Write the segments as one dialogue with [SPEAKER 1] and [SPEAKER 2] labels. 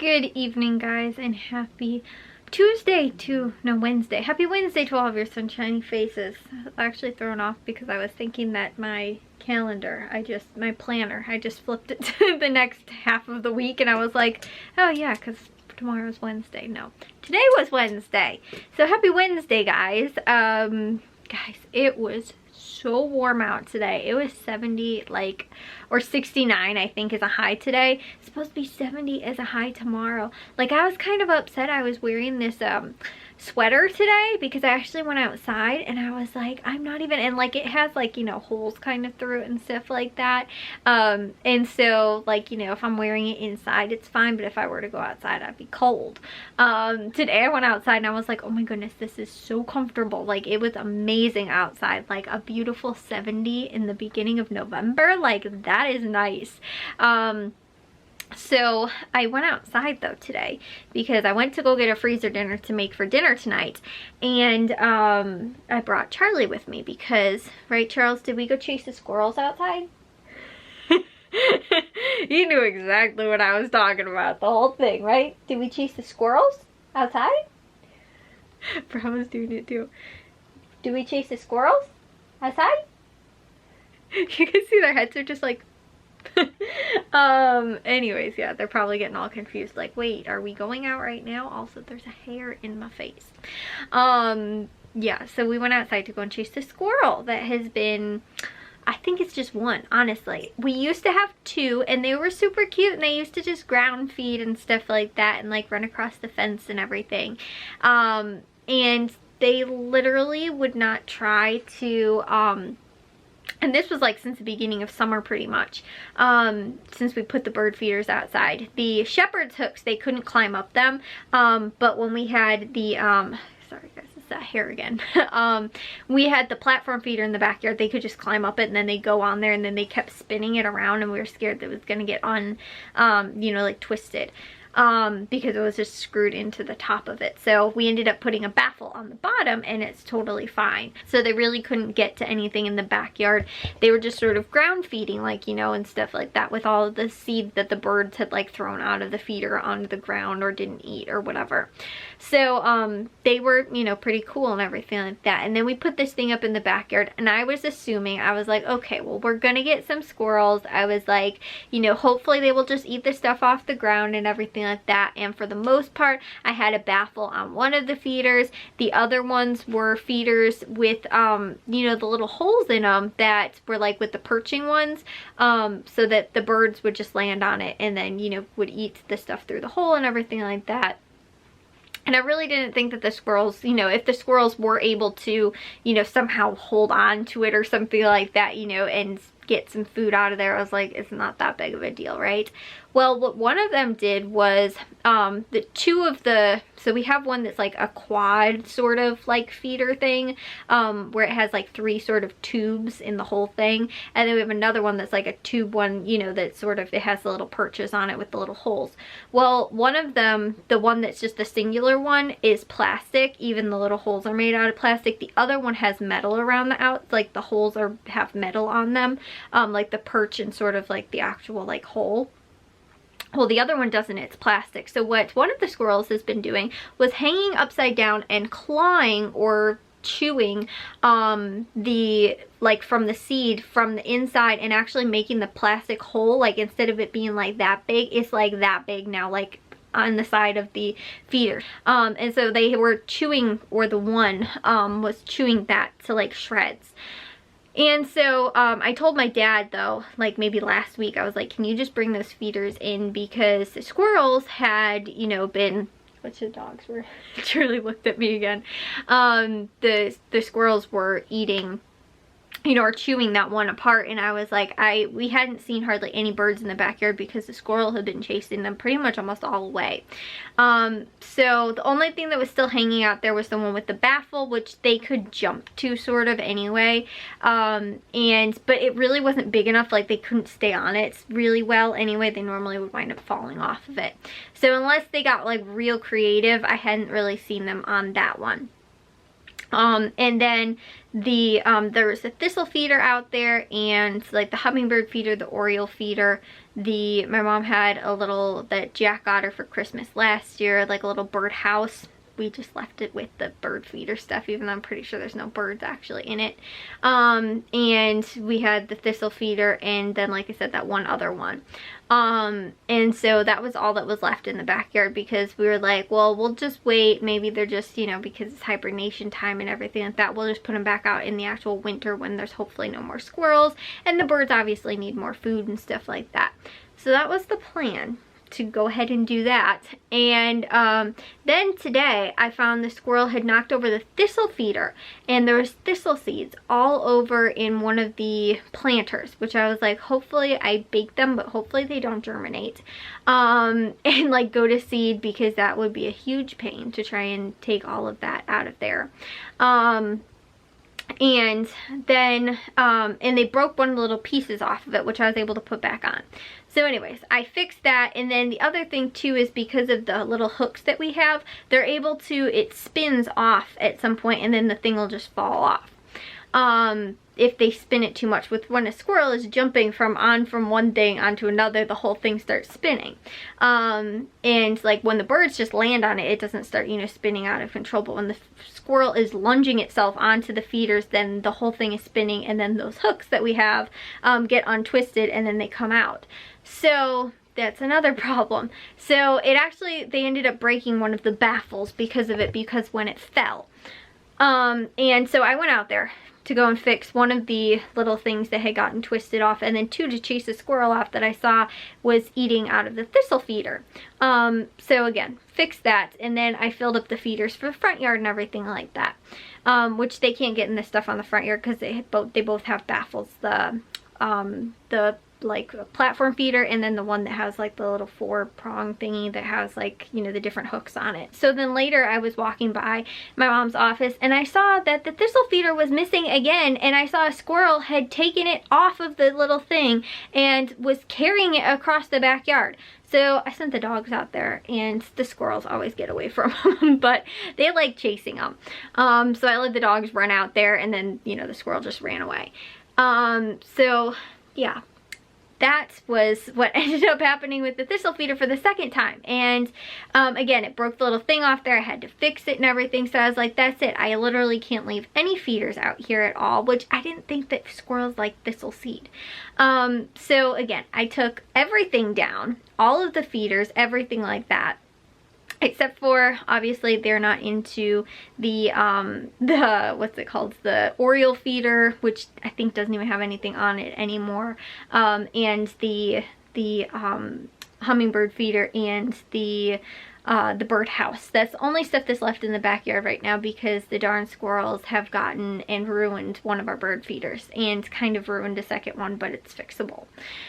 [SPEAKER 1] Good evening, guys, and happy Wednesday. Happy Wednesday to all of your sunshiny faces. I was actually thrown off because I was thinking that my calendar, my planner, I just flipped it to the next half of the week, and I was like, oh yeah, because tomorrow's Wednesday. No, today was Wednesday. So happy Wednesday, guys. Guys, it was so warm out today. It was 70, or 69, I think, is a high today. It's supposed to be 70 as a high tomorrow. I was kind of upset. I was wearing this sweater today because I actually went outside and I was like, I'm not even, and it has holes kind of through it and stuff like that. And so if I'm wearing it inside, it's fine, but if I were to go outside, I'd be cold. Today I went outside and I was like, oh my goodness, this is so comfortable. It was amazing outside, a beautiful 70 in the beginning of November. That is nice. So I went outside though today because I went to go get a freezer dinner to make for dinner tonight, and I brought Charlie with me because, right, Charles, did we go chase the squirrels outside? You knew exactly what I was talking about, the whole thing, right? Did we chase the squirrels outside? Bro was doing it too. Did we chase the squirrels outside? You can see their heads are just like anyways, yeah, they're probably getting all confused, wait, are we going out right now? Also, there's a hair in my face. Yeah, so we went outside to go and chase the squirrel that has been, I think it's just one, honestly. We used to have two and they were super cute and they used to just ground feed and stuff like that and run across the fence and everything. And they literally would not try to, and this was since the beginning of summer pretty much, since we put the bird feeders outside. The shepherd's hooks, they couldn't climb up them, but when we had the, sorry guys, it's that hair again. We had the platform feeder in the backyard, they could just climb up it and then they go on there, and then they kept spinning it around and we were scared that it was gonna get twisted. Because it was just screwed into the top of it. So we ended up putting a baffle on the bottom and it's totally fine. So they really couldn't get to anything in the backyard. They were just sort of ground feeding, and stuff like that, with all of the seed that the birds had thrown out of the feeder onto the ground or didn't eat or whatever. So they were, pretty cool and everything like that. And then we put this thing up in the backyard and I was assuming, I was like, okay, well, we're gonna get some squirrels. I was like, hopefully they will just eat the stuff off the ground and everything like that. And for the most part, I had a baffle on one of the feeders. The other ones were feeders with the little holes in them that were with the perching ones, so that the birds would just land on it and then would eat the stuff through the hole and everything like that. And I really didn't think that the squirrels, if the squirrels were able to, somehow hold on to it or something like that, and get some food out of there, I was like, it's not that big of a deal, right? Well, what one of them did was, so we have one that's a quad sort of feeder thing, where it has three sort of tubes in the whole thing. And then we have another one that's a tube one, that sort of, it has the little perches on it with the little holes. Well, one of them, the one that's just the singular one, is plastic. Even the little holes are made out of plastic. The other one has metal around the the holes have metal on them, the perch and sort of the actual hole. Well, the other one doesn't, it's plastic. So what one of the squirrels has been doing was hanging upside down and clawing or chewing from the seed from the inside and actually making the plastic hole, instead of it being that big, it's that big now, on the side of the feeder. And so they were chewing, or the one was chewing that to shreds. And so I told my dad though, maybe last week, I was like, can you just bring those feeders in, because the squirrels had, been, which the dogs were, Charlie looked at me again, the squirrels were eating, or chewing that one apart. And I was like, we hadn't seen hardly any birds in the backyard because the squirrel had been chasing them pretty much almost all away. So the only thing that was still hanging out there was the one with the baffle, which they could jump to sort of anyway. But it really wasn't big enough, they couldn't stay on it really well anyway. They normally would wind up falling off of it. So unless they got real creative, I hadn't really seen them on that one. And then there was a thistle feeder out there, and like the hummingbird feeder, the oriole feeder. My mom had a little, that Jack got her for Christmas last year, like a little bird house. We just left it with the bird feeder stuff, even though I'm pretty sure there's no birds actually in it. And we had the thistle feeder, and then like I said, that one other one. And so that was all that was left in the backyard, because we were like, well, we'll just wait. Maybe they're just, you know, because it's hibernation time and everything like that, we'll just put them back out in the actual winter when there's hopefully no more squirrels. And the birds obviously need more food and stuff like that. So that was the plan, to go ahead and do that. And then today I found the squirrel had knocked over the thistle feeder, and there was thistle seeds all over in one of the planters, which I was like, hopefully I baked them, but hopefully they don't germinate and like go to seed, because that would be a huge pain to try and take all of that out of there. And then and they broke one of the little pieces off of it, which I was able to put back on. So anyways, I fixed that. And then the other thing too is, because of the little hooks that we have, they're able to, it spins off at some point, and then the thing will just fall off if they spin it too much. When a squirrel is jumping from one thing onto another, the whole thing starts spinning. And like when the birds just land on it, it doesn't start, you know, spinning out of control. But when the squirrel is lunging itself onto the feeders, then the whole thing is spinning, and then those hooks that we have get untwisted, and then they come out. So that's another problem. So they ended up breaking one of the baffles because of it, because when it fell. And so I went out there to go and fix one of the little things that had gotten twisted off, and then two, to chase a squirrel off that I saw was eating out of the thistle feeder. So again, fixed that, and then I filled up the feeders for the front yard and everything like that, which they can't get in this stuff on the front yard because they both have baffles. The like a platform feeder, and then the one that has like the little 4-prong thingy that has like, you know, the different hooks on it. So then later I was walking by my mom's office, and I saw that the thistle feeder was missing again, and I saw a squirrel had taken it off of the little thing and was carrying it across the backyard. So I sent the dogs out there, and the squirrels always get away from them, but they like chasing them. So I let the dogs run out there, and then, you know, the squirrel just ran away. So yeah. That was what ended up happening with the thistle feeder for the second time. And again, it broke the little thing off there. I had to fix it and everything. So I was like, that's it. I literally can't leave any feeders out here at all, which I didn't think that squirrels like thistle seed. So again, I took everything down, all of the feeders, everything like that. Except for, obviously, they're not into the what's it called? The oriole feeder, which I think doesn't even have anything on it anymore. And the hummingbird feeder and the bird house. That's the only stuff that's left in the backyard right now, because the darn squirrels have gotten and ruined one of our bird feeders, and kind of ruined a second one, but it's fixable.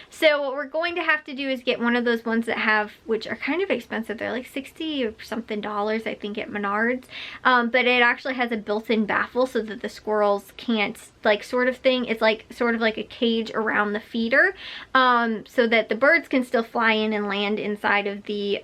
[SPEAKER 1] So what we're going to have to do is get one of those ones that have, which are kind of expensive. They're like $60 or something, I think, at Menards. But it actually has a built-in baffle so that the squirrels can't, like, sort of thing. It's like sort of like a cage around the feeder, so that the birds can still fly in and land inside of the,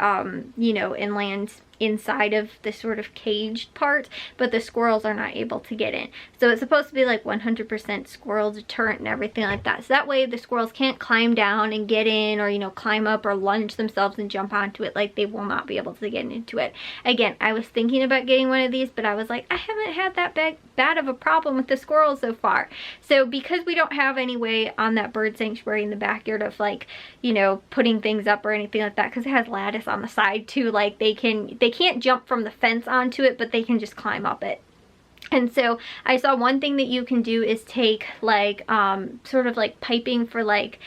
[SPEAKER 1] you know, and land inside of the sort of caged part, but the squirrels are not able to get in. So it's supposed to be like 100% squirrel deterrent and everything like that. So that way the squirrels can't climb down and get in, or, you know, climb up or lunge themselves and jump onto it. Like, they will not be able to get into it. Again, I was thinking about getting one of these, but I was like, I haven't had that bad of a problem with the squirrels so far. So because we don't have any way on that bird sanctuary in the backyard of, like, you know, putting things up or anything like that, because it has lattice on the side too, like, they can't jump from the fence onto it, but they can just climb up it. And so I saw one thing that you can do is take, like, sort of like piping for, like,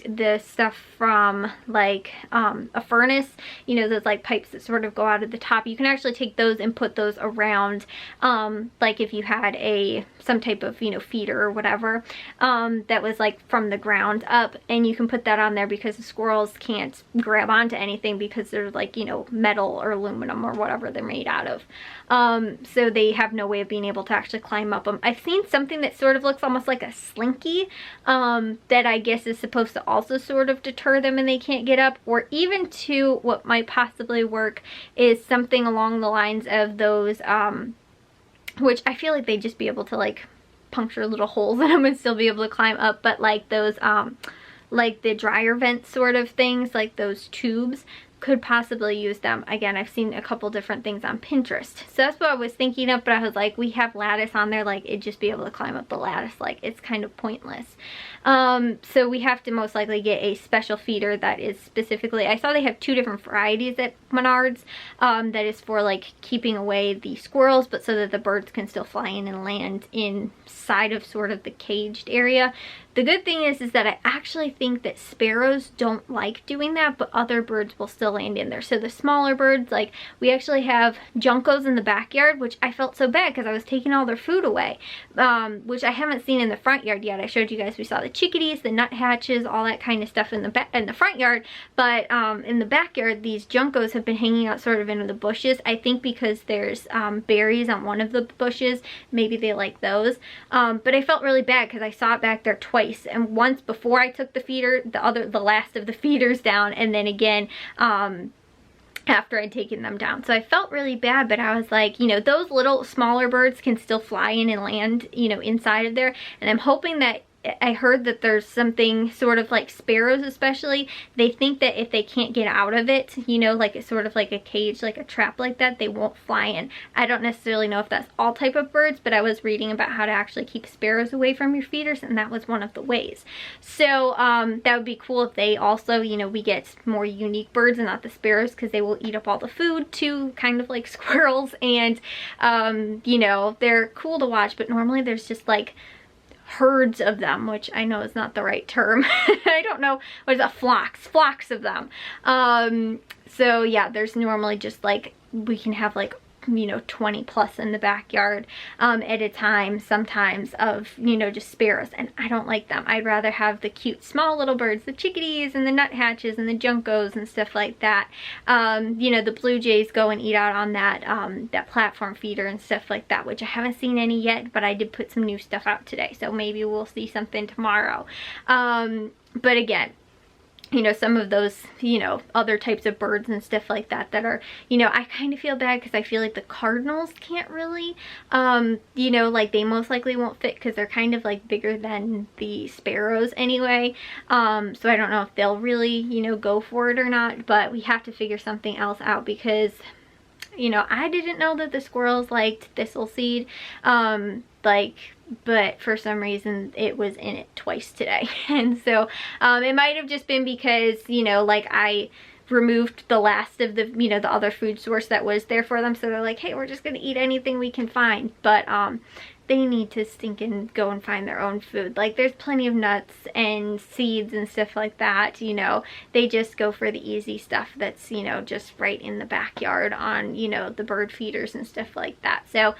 [SPEAKER 1] the stuff from, like, a furnace, you know, those like pipes that sort of go out of the top. You can actually take those and put those around, like if you had some type of, you know, feeder or whatever, that was like from the ground up, and you can put that on there, because the squirrels can't grab onto anything because they're, like, you know, metal or aluminum or whatever they're made out of. So they have no way of being able to actually climb up them. I've seen something that sort of looks almost like a slinky, that I guess is supposed to also sort of deter them and they can't get up. Or even to what might possibly work is something along the lines of those, which I feel like they'd just be able to like puncture little holes in them and still be able to climb up, but like those like the dryer vent sort of things, like those tubes, could possibly use them. Again, I've seen a couple different things on Pinterest, so that's what I was thinking of, but I was like, we have lattice on there, like it'd just be able to climb up the lattice, like it's kind of pointless. So we have to most likely get a special feeder that is specifically, I saw they have 2 different varieties at Menards, that is for like keeping away the squirrels, but so that the birds can still fly in and land inside of sort of the caged area. The good thing is that I actually think that sparrows don't like doing that, but other birds will still land in there. So the smaller birds, like we actually have juncos in the backyard, which I felt so bad because I was taking all their food away, which I haven't seen in the front yard yet. I showed you guys, we saw the chickadees, the nuthatches, all that kind of stuff in the front yard, but in the backyard, these juncos have been hanging out sort of into the bushes. I think because there's berries on one of the bushes, maybe they like those. But I felt really bad because I saw it back there twice, and once before I took the feeder, the last of the feeders down, and then again after I'd taken them down. So I felt really bad, but I was like, you know, those little smaller birds can still fly in and land, you know, inside of there, and I'm hoping that, I heard that there's something sort of like sparrows especially, they think that if they can't get out of it, you know, like it's sort of like a cage, like a trap like that, they won't fly in. I don't necessarily know if that's all type of birds, but I was reading about how to actually keep sparrows away from your feeders, and that was one of the ways. So that would be cool if they also, you know, we get more unique birds and not the sparrows, because they will eat up all the food too, kind of like squirrels, and you know, they're cool to watch, but normally there's just like herds of them, which I know is not the right term. I don't know, what is a flocks of them. So yeah, there's normally just like, we can have like, you know, 20 plus in the backyard at a time sometimes, of, you know, just sparrows, and I don't like them. I'd rather have the cute small little birds, the chickadees and the nuthatches and the juncos and stuff like that. You know, the blue jays go and eat out on that that platform feeder and stuff like that, which I haven't seen any yet, but I did put some new stuff out today, so maybe we'll see something tomorrow. But again, you know, some of those, you know, other types of birds and stuff like that that are, you know, I kind of feel bad because I feel like the cardinals can't really, you know, like they most likely won't fit because they're kind of like bigger than the sparrows anyway. So I don't know if they'll really, you know, go for it or not, but we have to figure something else out because, you know, I didn't know that the squirrels liked thistle seed, but for some reason it was in it twice today. And so it might have just been because, you know, like I removed the last of the, you know, the other food source that was there for them, so they're like, hey, we're just gonna eat anything we can find. But they need to stink and go and find their own food. Like there's plenty of nuts and seeds and stuff like that, you know. They just go for the easy stuff that's, you know, just right in the backyard on, you know, the bird feeders and stuff like that. So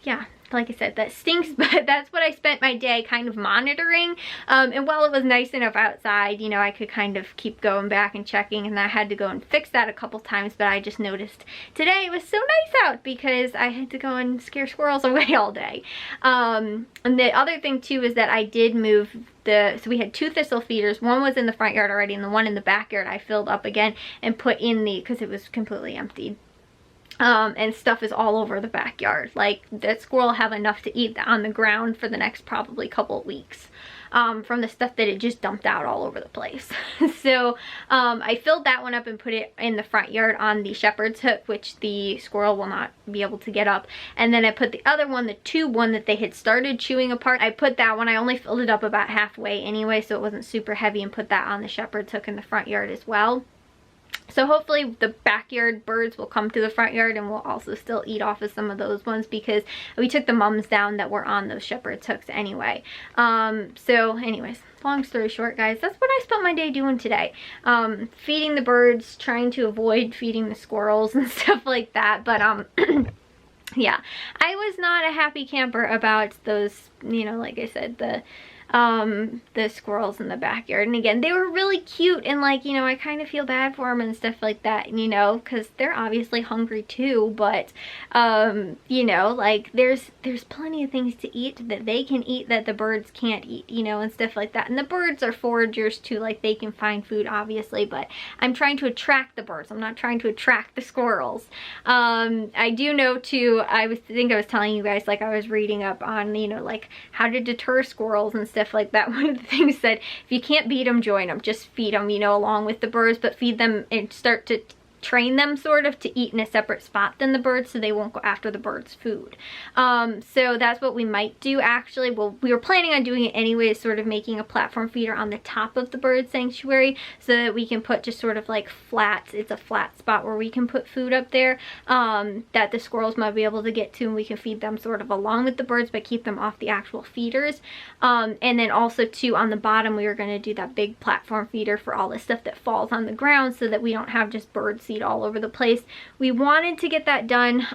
[SPEAKER 1] yeah, like I said, that stinks, but that's what I spent my day kind of monitoring. And while it was nice enough outside, you know, I could kind of keep going back and checking, and I had to go and fix that a couple times, but I just noticed today it was so nice out because I had to go and scare squirrels away all day. And the other thing too is that I did move so we had 2 thistle feeders. One was in the front yard already, and the one in the backyard I filled up again and put in because it was completely emptied. And stuff is all over the backyard. Like that squirrel will have enough to eat on the ground for the next probably couple of weeks, from the stuff that it just dumped out all over the place. So I filled that one up and put it in the front yard on the shepherd's hook, which the squirrel will not be able to get up. And then I put the other one, the tube one that they had started chewing apart, I put that one, I only filled it up about halfway anyway, so it wasn't super heavy, and put that on the shepherd's hook in the front yard as well. So hopefully the backyard birds will come to the front yard, and we'll also still eat off of some of those ones because we took the mums down that were on those shepherd's hooks anyway. So anyways, long story short, guys, that's what I spent my day doing today. Feeding the birds, trying to avoid feeding the squirrels and stuff like that. But yeah, I was not a happy camper about those, you know, like I said, the the squirrels in the backyard. And again, they were really cute, and like, you know, I kind of feel bad for them and stuff like that, you know, because they're obviously hungry too, but you know, like there's plenty of things to eat that they can eat that the birds can't eat, you know, and stuff like that. And the birds are foragers too, like they can find food obviously, but I'm trying to attract the birds. I'm not trying to attract the squirrels. I do know too, I think I was telling you guys, like I was reading up on, you know, like how to deter squirrels and stuff like that. One of the things said, if you can't beat them, join them. Just feed them, you know, along with the birds, but feed them and start to train them sort of to eat in a separate spot than the birds, so they won't go after the birds' food. So that's what we might do actually. Well, we were planning on doing it anyway, sort of making a platform feeder on the top of the bird sanctuary so that we can put just sort of like flat, it's a flat spot where we can put food up there that the squirrels might be able to get to, and we can feed them sort of along with the birds but keep them off the actual feeders. And then also too, on the bottom we were going to do that big platform feeder for all the stuff that falls on the ground so that we don't have just birds seed all over the place. We wanted to get that done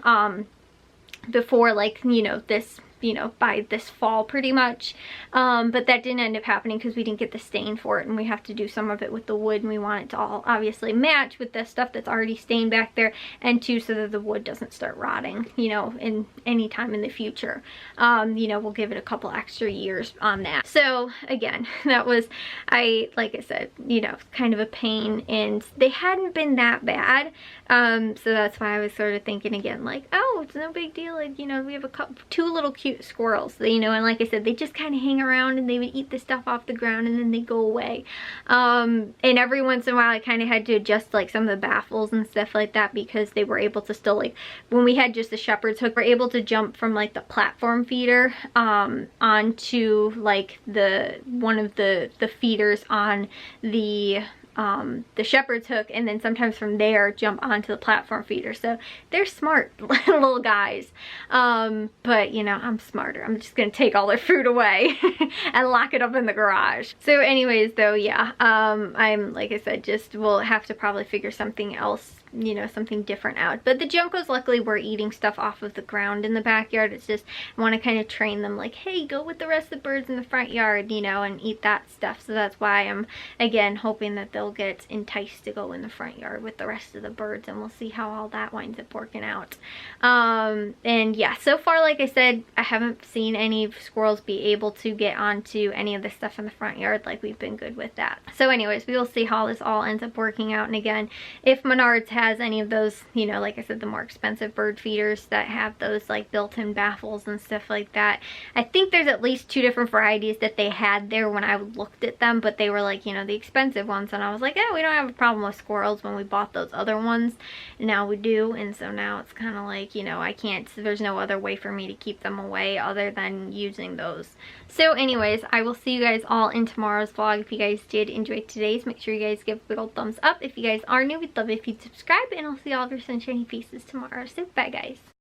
[SPEAKER 1] before, like, you know, this, you know, by this fall pretty much, but that didn't end up happening because we didn't get the stain for it, and we have to do some of it with the wood, and we want it to all obviously match with the stuff that's already stained back there, and too so that the wood doesn't start rotting, you know, in any time in the future. You know, we'll give it a couple extra years on that. So again, that was, like I said, you know, kind of a pain, and they hadn't been that bad, so that's why I was sort of thinking again, like, oh, it's no big deal, like, you know, we have two little cute squirrels, you know, and like I said, they just kind of hang around and they would eat the stuff off the ground and then they go away. And every once in a while I kind of had to adjust like some of the baffles and stuff like that, because they were able to still, like when we had just the shepherd's hook, we're able to jump from like the platform feeder onto like one of the feeders on the shepherd's hook, and then sometimes from there jump onto the platform feeder. So they're smart little guys, but you know, I'm smarter. I'm just gonna take all their food away and lock it up in the garage. So anyways though, yeah, I'm, like I said, just we'll have to probably figure something else, you know, something different out. But the Juncos luckily were eating stuff off of the ground in the backyard. It's just, I want to kind of train them like, hey, go with the rest of the birds in the front yard, you know, and eat that stuff. So that's why I'm, again, hoping that they'll get enticed to go in the front yard with the rest of the birds, and we'll see how all that winds up working out. And yeah, so far, like I said, I haven't seen any squirrels be able to get onto any of the stuff in the front yard. Like, we've been good with that. So anyways, we will see how this all ends up working out. And again, if Menards has any of those, you know, like I said, the more expensive bird feeders that have those like built-in baffles and stuff like that, I think there's at least 2 different varieties that they had there when I looked at them, but they were like, you know, the expensive ones, and I was like, we don't have a problem with squirrels when we bought those other ones, and now we do. And so now it's kind of like, you know, I can't, there's no other way for me to keep them away other than using those. So anyways, I will see you guys all in tomorrow's vlog. If you guys did enjoy today's, make sure you guys give a big old thumbs up. If you guys are new, we'd love it if you'd subscribe, and I'll see all of your sunshiny faces tomorrow. So bye guys.